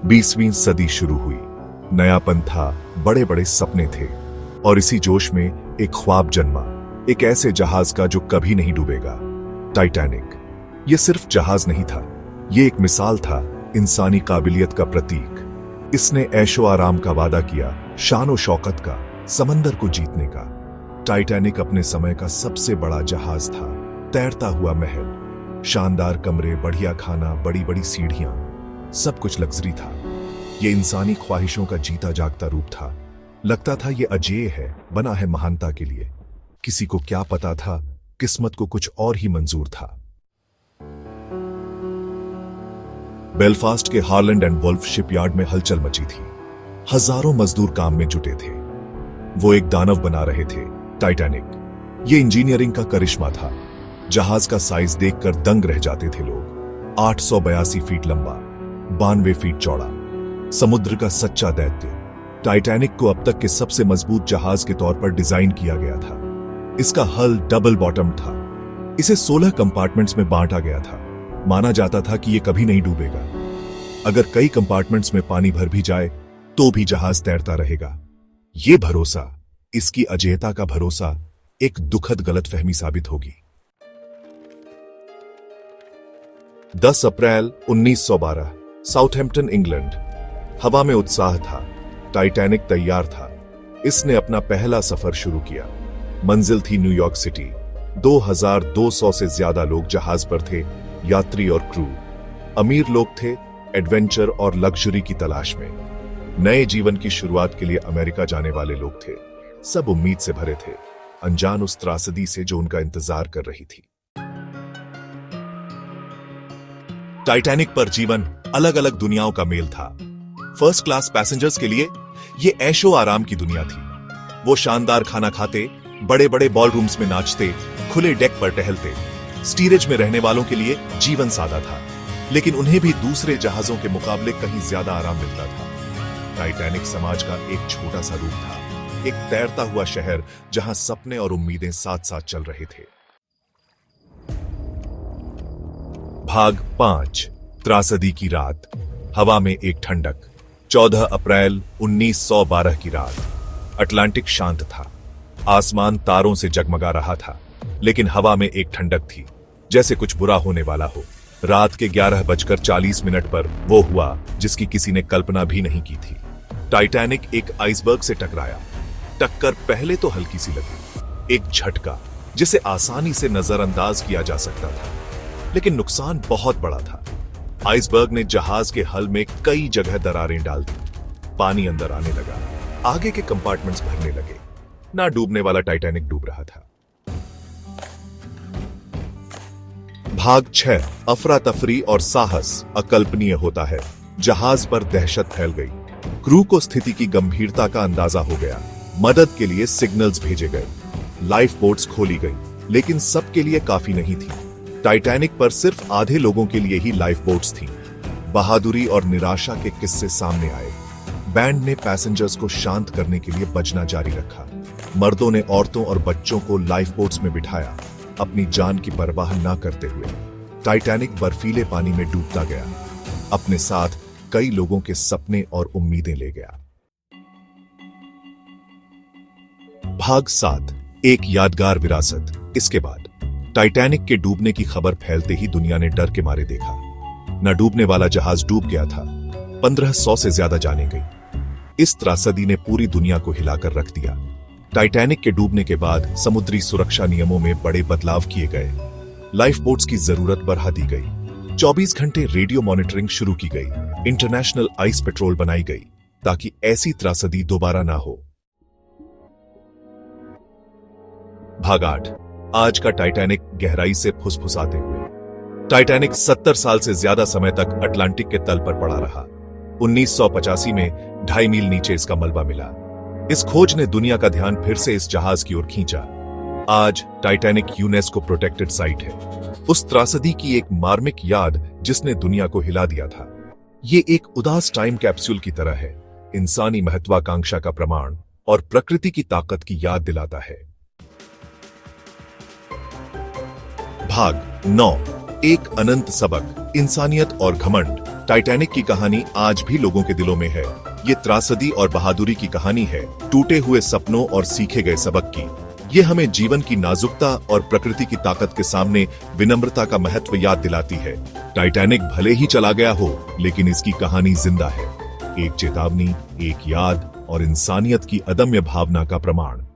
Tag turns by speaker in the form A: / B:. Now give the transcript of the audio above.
A: 20वीं सदी शुरू हुई। नयापन था, बड़े बड़े सपने थे और इसी जोश में एक ख्वाब जन्मा, एक ऐसे जहाज का जो कभी नहीं डूबेगा, टाइटैनिक। यह सिर्फ जहाज नहीं था, यह एक मिसाल था इंसानी काबिलियत का प्रतीक। इसने ऐशो आराम का वादा किया, शान और शौकत का, समंदर को जीतने का। टाइटैनिक अपने समय का सबसे बड़ा जहाज था। तैरता हुआ महल, शानदार कमरे, बढ़िया खाना, बड़ी बड़ी सीढ़ियां, सब कुछ लग्जरी था। यह इंसानी ख्वाहिशों का जीता जागता रूप था। लगता था यह अजेय है, बना है महानता के लिए। किसी को क्या पता था, किस्मत को कुछ और ही मंजूर था। बेलफास्ट के हार्लैंड एंड वुल्फ शिपयार्ड में हलचल मची थी। हजारों मजदूर काम में जुटे थे। वो एक दानव बना रहे थे, टाइटैनिक। ये इंजीनियरिंग का करिश्मा था। जहाज का साइज देखकर दंग रह जाते थे लोग। 882 फीट लंबा, 92 फीट चौड़ा, समुद्र का सच्चा दैत्य। टाइटैनिक को अब तक के सबसे मजबूत जहाज के तौर पर डिजाइन किया गया था। इसका हल डबल बॉटम था। इसे 16 कंपार्टमेंट्स में बांटा गया था। माना जाता था कि यह कभी नहीं डूबेगा। अगर कई कंपार्टमेंट्स में पानी भर भी जाए तो भी जहाज तैरता रहेगा। यह भरोसा, इसकी अजेयता का भरोसा, एक दुखद गलतफहमी साबित होगी। 10 अप्रैल 1912, साउथहैम्पटन, इंग्लैंड। हवा में उत्साह था। टाइटैनिक तैयार था। इसने अपना पहला सफर शुरू किया। मंजिल थी न्यूयॉर्क सिटी। 2200 से ज्यादा लोग जहाज पर थे, यात्री और क्रू। अमीर लोग थे, एडवेंचर और लग्जरी की तलाश में। नए जीवन की शुरुआत के लिए अमेरिका जाने वाले लोग थे। सब उम्मीद से भरे थे, अनजान उस त्रासदी से जो उनका इंतजार कर रही थी। टाइटैनिक पर जीवन अलग अलग दुनियाओं का मेल था। फर्स्ट क्लास पैसेंजर्स के लिए यह ऐशो आराम की दुनिया थी। वो शानदार खाना खाते, बड़े बड़े बॉलरूम्स में नाचते, खुले डेक पर टहलते। स्टीरेज में रहने वालों के लिए जीवन सादा था, लेकिन उन्हें भी दूसरे जहाजों के मुकाबले कहीं ज्यादा आराम मिलता था। टाइटैनिक समाज का एक छोटा सा रूप था, एक तैरता हुआ शहर जहां सपने और उम्मीदें साथ साथ चल रहे थे। भाग 5, त्रासदी की रात। हवा में एक ठंडक। 14 अप्रैल 1912 की रात। अटलांटिक शांत था। आसमान तारों से जगमगा रहा था, लेकिन हवा में एक ठंडक थी, जैसे कुछ बुरा होने वाला हो। रात के 11:40 पर वो हुआ जिसकी किसी ने कल्पना भी नहीं की थी। टाइटैनिक एक आइसबर्ग से टकराया। टक्कर पहले तो हल्की सी लगी, एक झटका जिसे आसानी से नजरअंदाज किया जा सकता था, लेकिन नुकसान बहुत बड़ा था। आइसबर्ग ने जहाज के हल में कई जगह दरारें डाल दी। पानी अंदर आने लगा, आगे के कंपार्टमेंट्स भरने लगे। ना डूबने वाला टाइटैनिक डूब रहा था। भाग 6, अफरा तफरी और साहस अकल्पनीय होता है। जहाज पर दहशत फैल गई। क्रू को स्थिति की गंभीरता का अंदाजा हो गया। मदद के लिए सिग्नल्स भेजे गए। लाइफ बोट्स खोली गई, लेकिन सबके लिए काफी नहीं थी। टाइटैनिक पर सिर्फ आधे लोगों के लिए ही लाइफ बोट्स थीं। बहादुरी और निराशा के किस्से सामने आए। बैंड ने पैसेंजर्स को शांत करने के लिए बजना जारी रखा। मर्दों ने औरतों और बच्चों को लाइफ बोट्स में बिठाया, अपनी जान की परवाह ना करते हुए। टाइटैनिक बर्फीले पानी में डूबता गया, अपने साथ कई लोगों के सपने और उम्मीदें ले गया। भाग 7, एक यादगार विरासत। इसके बाद टाइटैनिक के डूबने की खबर फैलते ही दुनिया ने डर के मारे देखा। न डूबने वाला जहाज डूब गया था, 1500 से ज्यादा जाने गई। इस त्रासदी ने पूरी दुनिया को हिलाकर रख दिया। टाइटैनिक के डूबने के बाद समुद्री सुरक्षा नियमों में बड़े बदलाव किए गए। लाइफ बोट्स की जरूरत बढ़ा दी गई। 24 घंटे रेडियो मॉनिटरिंग शुरू की गई। इंटरनेशनल आइस पेट्रोल बनाई गई ताकि ऐसी त्रासदी दोबारा ना हो। भाग 8, आज का टाइटैनिक गहराई से फुसफुसाते हुए। टाइटैनिक 70 साल से ज्यादा समय तक अटलांटिक के तल पर पड़ा रहा। 1985 में 2.5 मील नीचे इसका मलबा मिला। इस खोज ने दुनिया का ध्यान फिर से इस जहाज की ओर खींचा। आज टाइटैनिक यूनेस्को प्रोटेक्टेड साइट है, उस त्रासदी की एक मार्मिक याद जिसने दुनिया को हिला दिया था। ये एक उदास टाइम कैप्सूल की तरह है, इंसानी महत्वाकांक्षा का प्रमाण और प्रकृति की ताकत की याद दिलाता है। भाग 9, एक अनंत सबक, इंसानियत और घमंड। टाइटैनिक की कहानी आज भी लोगों के दिलों में है। ये त्रासदी और बहादुरी की कहानी है, टूटे हुए सपनों और सीखे गए सबक की। ये हमें जीवन की नाजुकता और प्रकृति की ताकत के सामने विनम्रता का महत्व याद दिलाती है। टाइटैनिक भले ही चला गया हो, लेकिन इसकी कहानी जिंदा है, एक चेतावनी, एक याद और इंसानियत की अदम्य भावना का प्रमाण।